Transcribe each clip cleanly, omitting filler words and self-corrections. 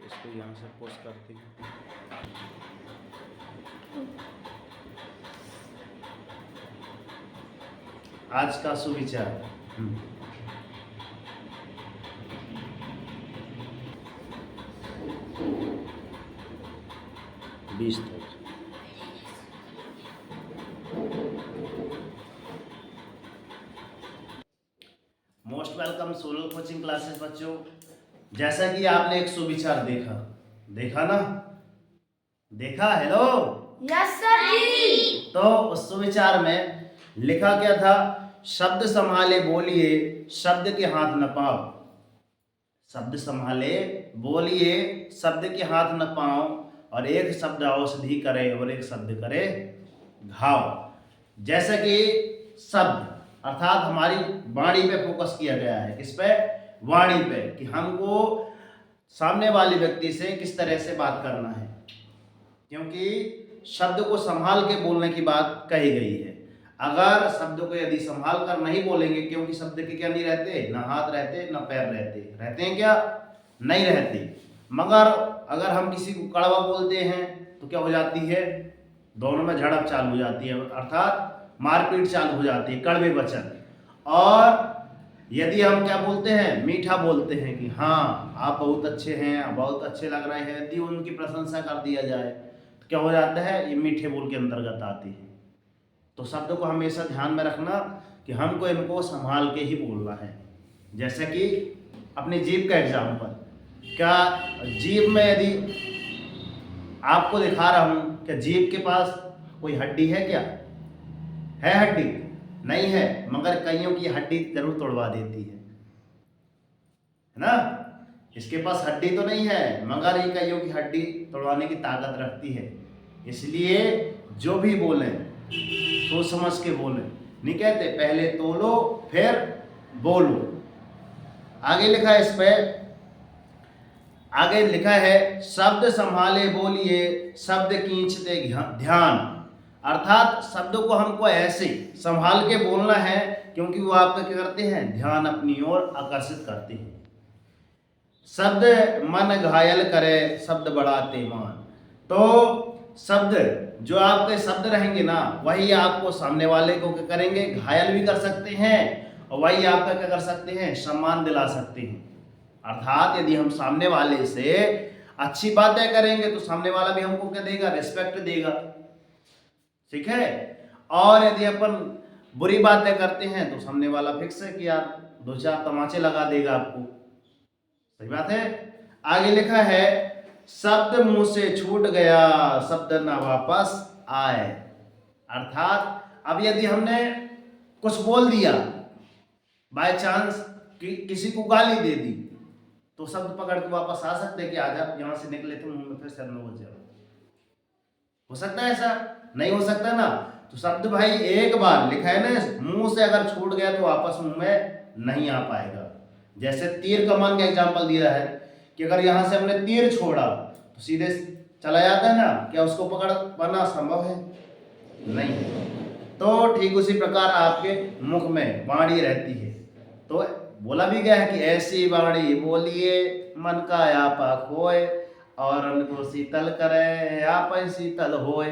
इसको यहाँ से पोस्ट करती हूँ। आज का सुविचार। 20 तक। Most welcome Sonal coaching classes बच्चों। जैसा कि आपने एक सुविचार देखा ना, देखा? हेलो, यस सर जी। तो उस सुविचार में लिखा क्या था? शब्द संभाले बोलिए, शब्द के हाथ न पाओ। शब्द संभाले बोलिए, शब्द के हाथ न पाओ, और एक शब्द औषधि करे और एक शब्द करे घाव। जैसे कि शब्द अर्थात हमारी वाणी पे फोकस किया गया है। किस पे? वाणी पे, कि हमको सामने वाले व्यक्ति से किस तरह से बात करना है, क्योंकि शब्द को संभाल के बोलने की बात कही गई है। अगर शब्द को यदि संभाल कर नहीं बोलेंगे, क्योंकि शब्द के क्या नहीं रहते, ना हाथ रहते ना पैर रहते हैं क्या? नहीं रहते। मगर अगर हम किसी को कड़वा बोलते हैं तो क्या हो जाती है? दोनों में झड़प चालू हो जाती है, अर्थात मारपीट चालू हो जाती है, कड़वे वचन। और यदि हम क्या बोलते हैं, मीठा बोलते हैं कि हाँ आप बहुत अच्छे हैं, बहुत अच्छे लग रहे हैं, यदि उनकी प्रशंसा कर दिया जाए तो क्या हो जाता है? ये मीठे बोल के अंतर्गत आती है। तो शब्द को हमेशा ध्यान में रखना कि हमको इनको संभाल के ही बोलना है। जैसे कि अपनी जीभ का एग्जाम्पल, क्या जीभ में यदि आपको दिखा रहा हूं कि जीभ के पास कोई हड्डी है? क्या है? हड्डी नहीं है, मगर कईयों की हड्डी जरूर तोड़वा देती है ना? इसके पास हड्डी तो नहीं है, मगर ये कईयों की हड्डी तोड़वाने की ताकत रखती है। इसलिए जो भी बोले सोच समझ के बोले, नहीं कहते पहले तोलो फिर बोलो। आगे लिखा है, इस पे आगे लिखा है, शब्द संभाले बोलिए, शब्द खींचते ध्यान। अर्थात शब्दों को हमको ऐसे संभाल के बोलना है, क्योंकि वो आपका क्या करते हैं? ध्यान अपनी ओर आकर्षित करते हैं। शब्द मन घायल करे, शब्द बढ़ाते मान। तो शब्द जो आपके शब्द रहेंगे ना, वही आपको सामने वाले को क्या करेंगे? घायल भी कर सकते हैं, और वही आपका क्या कर सकते हैं? सम्मान दिला सकते हैं। अर्थात यदि हम सामने वाले से अच्छी बातें करेंगे तो सामने वाला भी हमको क्या देगा? रिस्पेक्ट देगा। ठीक है? और यदि अपन बुरी बातें करते हैं तो सामने वाला फिक्स है कि यार 2-4 तमाचे लगा देगा आपको। सही बात है। आगे लिखा है, शब्द मुंह से छूट गया, शब्द ना वापस आए। अर्थात अब यदि हमने कुछ बोल दिया, बाय चांस कि किसी को गाली दे दी, तो शब्द पकड़ के वापस आ सकते हैं कि आज आप यहां से निकले थे, मुंह में फिर सर न बच जाओ। हो सकता है ऐसा? नहीं हो सकता ना। तो शब्द भाई एक बार लिखा है ना, मुंह से अगर छूट गया तो वापस मुंह में नहीं आ पाएगा। जैसे तीर कमान का एग्जांपल दिया है कि अगर यहां से हमने तीर छोड़ा तो सीधे चला जाता है ना, क्या उसको पकड़ पाना संभव है? नहीं है। तो ठीक उसी प्रकार आपके मुख में वाणी रहती है। तो बोला भी गया है कि ऐसी वाणी बोलिए, मन का आपा खोए, और उनको शीतल करे, आप शीतल होए।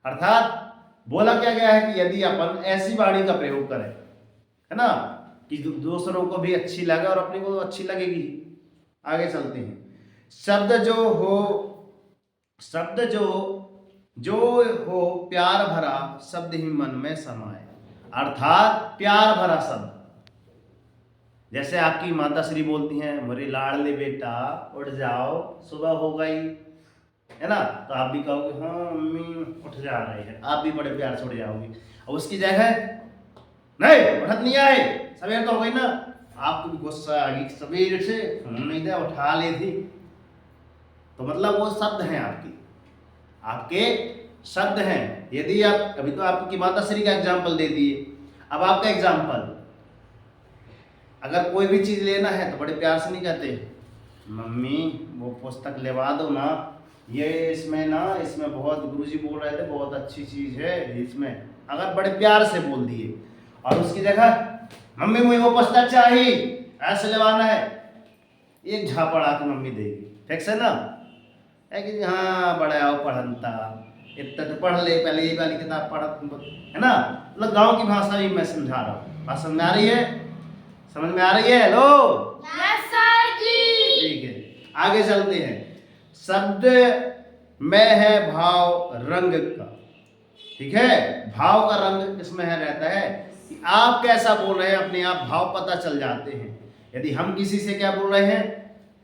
अर्थात बोला क्या गया है कि यदि अपन ऐसी वाणी का प्रयोग करें, है ना, कि दूसरों को भी अच्छी लगे और अपने को अच्छी लगेगी। आगे चलते हैं। शब्द जो हो प्यार भरा, शब्द ही मन में समाए। अर्थात प्यार भरा शब्द, जैसे आपकी माता श्री बोलती हैं, मेरे लाडले बेटा उठ जाओ, सुबह हो गई, है ना, तो आप भी कहोगे हाँ मम्मी उठ जा रहे हैं, आप भी बड़े प्यार से उठ जाओगे। और उसकी जगह नहीं उठत नहीं आए, सवेर तो हो गई ना, आपको भी गुस्सा आ गई, सवेर से नहीं था, उठा ले थी। तो मतलब वो शब्द हैं आपके शब्द हैं। यदि आप, अभी तो आपकी माता श्री का एग्जाम्पल दे दिए, अब आपका एग्जाम्पल, अगर कोई भी चीज लेना है तो बड़े प्यार से नहीं कहते, मम्मी वो पुस्तक लेवा दो ना, ये इसमें बहुत गुरुजी बोल रहे थे बहुत अच्छी चीज है इसमें, अगर बड़े प्यार से बोल दिए, और उसकी जगह मम्मी मुझे वो पुस्तक चाहिए, ऐसे लेवाना है, एक झापड़ आके मम्मी देगी, फिक्स है ना, है कि हाँ बड़ा आओ पढ़नता, इतना तो पढ़ ले, पहले ये वाली किताब पढ़, है ना। मतलब गांव की भाषा भी मैं समझा रहा हूँ, बात समझ में आ रही है, समझ में आ रही है? हेलो, यस सर जी। ठीक है, आगे चलते हैं। शब्द में है भाव रंग का, ठीक है, भाव का रंग किसमें है रहता है कि आप कैसा बोल रहे हैं, अपने आप भाव पता चल जाते हैं। यदि हम किसी से क्या बोल रहे हैं,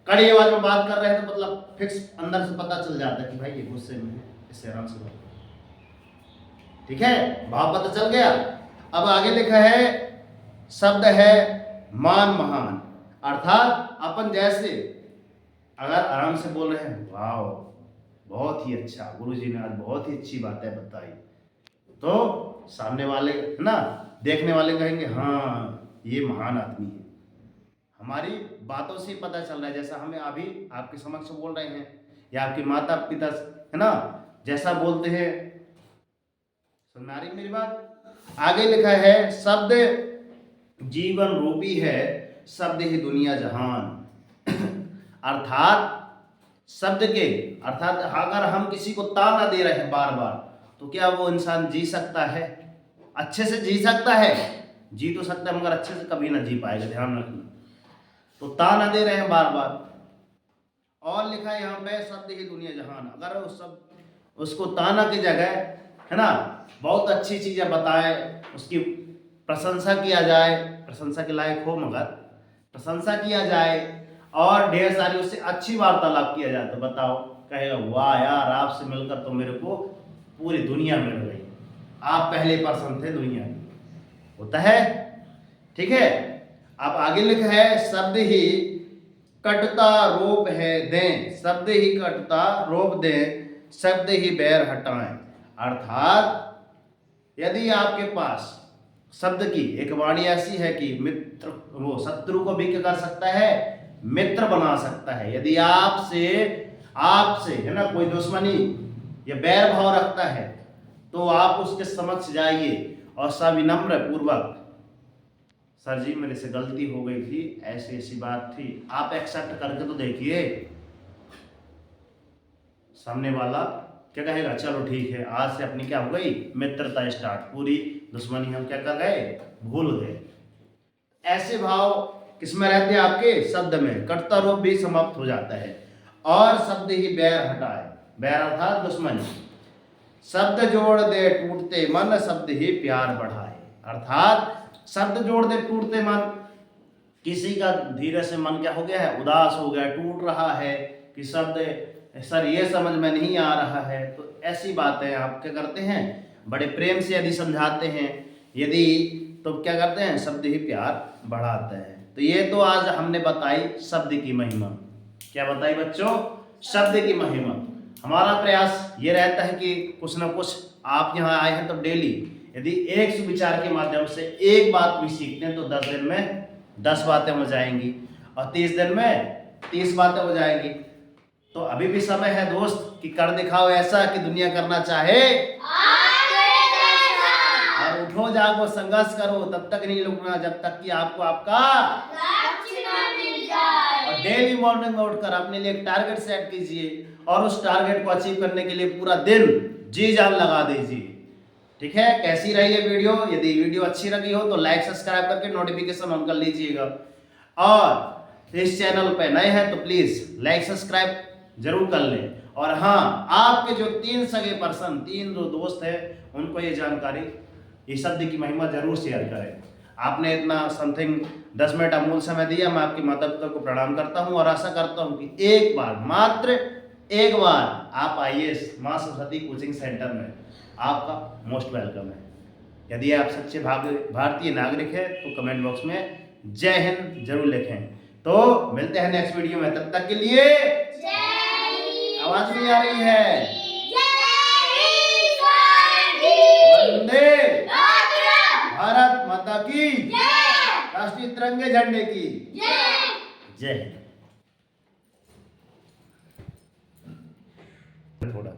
कड़ी आवाज में बात कर रहे हैं, तो मतलब फिक्स अंदर से पता चल जाता है कि भाई ये गुस्से में है, इससे आराम से बात, ठीक है, भाव पता चल गया। अब आगे लिखा है शब्द है मान महान, अर्थात अपन जैसे अगर आराम से बोल रहे हैं, वाह बहुत ही अच्छा, गुरुजी ने आज बहुत ही अच्छी बातें बताई, तो सामने वाले है ना, देखने वाले कहेंगे हाँ ये महान आदमी है। हमारी बातों से पता चल रहा है, जैसा हमें अभी आपके समक्ष बोल रहे हैं, या आपके माता पिता है ना जैसा बोलते हैं। समझ में आ रही मेरी बात? आगे लिखा है शब्द जीवन रूपी है, शब्द ही दुनिया जहान। अर्थात शब्द के, अर्थात अगर हम किसी को ताना दे रहे हैं बार बार, तो क्या वो इंसान जी सकता है? अच्छे से जी सकता है? जी तो सकता है, मगर अच्छे से कभी ना जी पाएगा, ध्यान रखना। तो ताना दे रहे हैं बार बार। और लिखा है यहाँ पे शब्द ही दुनिया जहान, अगर उस सब उसको ताना की जगह है ना बहुत अच्छी चीजें बताए, उसकी प्रशंसा किया जाए, प्रशंसा के लायक हो मगर प्रशंसा किया जाए, और ढेर सारी उससे अच्छी वार्तालाप किया जाए, तो बताओ कहेगा वाह यार आपसे मिलकर तो मेरे को पूरी दुनिया मिल गई, आप पहले पर्सन थे दुनिया में, होता है, ठीक है। अब आगे लिखा है शब्द ही कटता रोप है दें, शब्द ही कटता रोप दें, शब्द ही बैर हटाएं। अर्थात यदि आपके पास शब्द की एक वाणी ऐसी है कि मित्र वो शत्रु को भी क्या कर सकता है, मित्र बना सकता है। यदि आपसे आपसे है ना कोई दुश्मनी या बैर भाव रखता है, तो आप उसके समक्ष जाइए और सविनम्र पूर्वक, सर जी मेरे से गलती हो गई थी, ऐसी ऐसी बात थी, आप एक्सेप्ट करके तो देखिए, सामने वाला क्या कहेगा, चलो ठीक है, आज से अपनी क्या हो गई मित्रता स्टार्ट, पूरी दुश्मनी हम क्या कर गए, भूल गए। ऐसे भाव किसमें रहते हैं, आपके शब्द में, कटता रूप भी समाप्त हो जाता है। और शब्द ही बैर हटाए, बैर अर्थात दुश्मनी, शब्द जोड़ दे टूटते मन, शब्द ही प्यार बढ़ाए। अर्थात शब्द जोड़ दे टूटते मन, किसी का धीरे से मन क्या हो गया है, उदास हो गया, टूट रहा है कि शब्द सर ये समझ में नहीं आ रहा है, तो ऐसी बातें आप क्या करते हैं, बड़े प्रेम से यदि समझाते हैं, यदि तो क्या करते हैं, शब्द ही प्यार बढ़ाते हैं। तो ये तो आज हमने बताई शब्द की महिमा। क्या बताई बच्चों, शब्द की महिमा। हमारा प्रयास ये रहता है कि कुछ ना कुछ आप यहाँ आए हैं तो डेली यदि एक सुविचार के माध्यम से एक बात भी सीखते हैं, तो 10 दिन में 10 बातें हो जाएंगी, और 30 दिन में 30 बातें हो जाएंगी। तो अभी भी समय है दोस्त कि कर दिखाओ ऐसा कि दुनिया करना चाहे, और उठो जागो संघर्ष करो, तब तक नहीं रुकना जब तक कि आपको आपका लक्ष्य न मिल जाए। और डेली मॉर्निंग में उठकर अपने लिए एक टारगेट सेट कीजिए, और उस टारगेट को अचीव करने के लिए पूरा दिन जी जान लगा दीजिए। ठीक है, कैसी रही ये वीडियो? यदि वीडियो अच्छी लगी हो तो लाइक सब्सक्राइब करके नोटिफिकेशन ऑन कर लीजिएगा, और इस चैनल पे नए हैं तो प्लीज लाइक सब्सक्राइब जरूर कर लें। और हाँ, आपके जो 3 सगे पर्सन, 3 जो दोस्त हैं, उनको ये जानकारी, ये शब्द की महिमा जरूर शेयर करें। आपने इतना समथिंग 10 मिनट अमूल समय दिया, मैं आपके माता पिता को प्रणाम करता हूँ, और आशा करता हूँ कि एक बार, मात्र एक बार आप आइए माँ सरस्वती कोचिंग सेंटर में, आपका मोस्ट वेलकम है। यदि आप सच्चे भारतीय नागरिक हैं तो कमेंट बॉक्स में जय हिंद जरूर लिखें। तो मिलते हैं नेक्स्ट वीडियो में, तब तक के लिए आवाज नहीं आ रही है, वंदे भारत माता की, राष्ट्रीय तिरंगे झंडे की जय हिंद। थोड़ा